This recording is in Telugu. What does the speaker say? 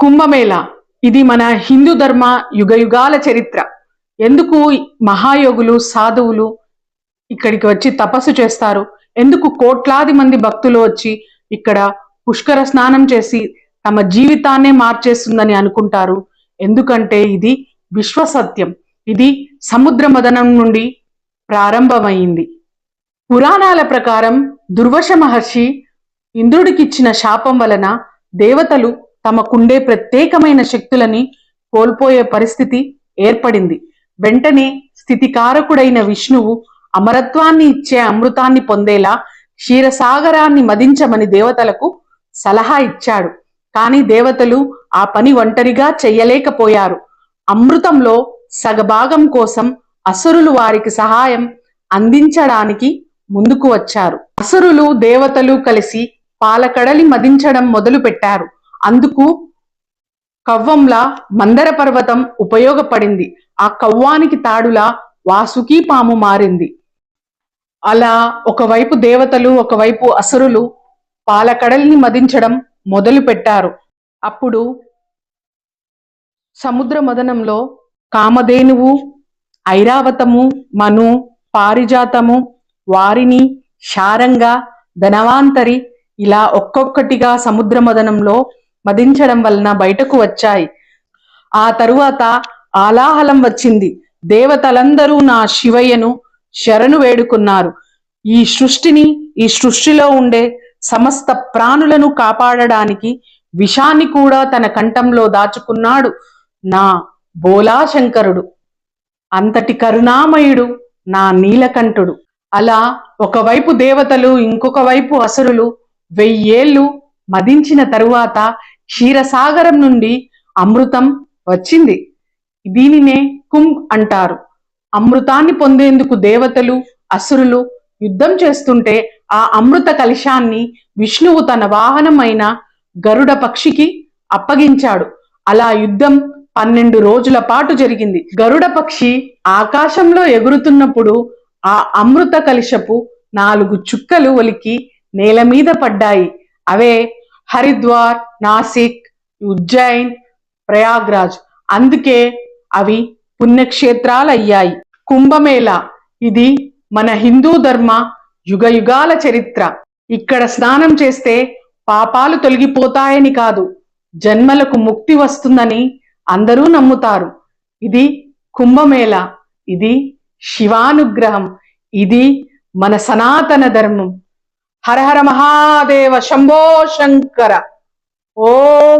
కుంభమేళ ఇది మన హిందూ ధర్మ యుగయుగాల చరిత్ర. ఎందుకు మహాయోగులు సాధువులు ఇక్కడికి వచ్చి తపస్సు చేస్తారు? ఎందుకు కోట్లాది మంది భక్తులు వచ్చి ఇక్కడ పుష్కర స్నానం చేసి తమ జీవితాన్నే మార్చేస్తుందని అనుకుంటారు? ఎందుకంటే ఇది విశ్వసత్యం. ఇది సముద్ర మదనం నుండి ప్రారంభమైంది. పురాణాల ప్రకారం దుర్వాస మహర్షి ఇంద్రుడికిచ్చిన శాపం వలన దేవతలు తమకుండే ప్రత్యేకమైన శక్తులని కోల్పోయే పరిస్థితి ఏర్పడింది. వెంటనే స్థితికారకుడైన విష్ణువు అమరత్వాన్ని ఇచ్చే అమృతాన్ని పొందేలా క్షీరసాగరాన్ని మదించమని దేవతలకు సలహా ఇచ్చాడు. కానీ దేవతలు ఆ పని ఒంటరిగా చెయ్యలేకపోయారు. అమృతంలో సగభాగం కోసం అసురులు వారికి సహాయం అందించడానికి ముందుకు వచ్చారు. అసురులు దేవతలు కలిసి పాలకడలి మదించడం మొదలు పెట్టారు. అందుకు కవ్వంలా మందర పర్వతం ఉపయోగపడింది. ఆ కవ్వానికి తాడులా వాసుకి పాము మారింది. అలా ఒకవైపు దేవతలు ఒకవైపు అసురులు పాలకడలిని మదించడం మొదలు పెట్టారు. అప్పుడు సముద్ర మదనంలో కామధేనువు, ఐరావతము, మను, పారిజాతము, వారిని, శారంగ, ధనవాంతరి ఇలా ఒక్కొక్కటిగా సముద్ర మదనంలో మదించడం వలన బయటకు వచ్చాయి. ఆ తరువాత ఆలాహలం వచ్చింది. దేవతలందరూ నా శివయ్యను శరణు వేడుకున్నారు. ఈ సృష్టిలో ఉండే సమస్త ప్రాణులను కాపాడడానికి విషాన్ని కూడా తన కంఠంలో దాచుకున్నాడు నా బోలాశంకరుడు. అంతటి కరుణామయుడు నా నీలకంఠుడు. అలా ఒకవైపు దేవతలు ఇంకొక వైపు అసురులు 1000 ఏళ్ళు మదించిన తరువాత క్షీరసాగరం నుండి అమృతం వచ్చింది. దీనినే కుంభ్ అంటారు. అమృతాన్ని పొందేందుకు దేవతలు అసురులు యుద్ధం చేస్తుంటే ఆ అమృత కలశాన్ని విష్ణువు తన వాహనమైన గరుడ పక్షికి అప్పగించాడు. అలా యుద్ధం 12 రోజుల పాటు జరిగింది. గరుడ పక్షి ఆకాశంలో ఎగురుతున్నప్పుడు ఆ అమృత కలశపు 4 చుక్కలు ఒలికి నేల మీద పడ్డాయి. అవే హరిద్వార్, నాసిక్, ఉజ్జయిన్, ప్రయాగ్రాజ్. అందుకే అవి పుణ్యక్షేత్రాలయ్యాయి. కుంభమేళ ఇది మన హిందూ ధర్మ యుగయుగాల చరిత్ర. ఇక్కడ స్నానం చేస్తే పాపాలు తొలగిపోతాయని కాదు, జన్మలకు ముక్తి వస్తుందని అందరూ నమ్ముతారు. ఇది కుంభమేళ. ఇది శివానుగ్రహం. ఇది మన సనాతన ధర్మం. హర హర మహాదేవ, శంభో శంకర. ఓం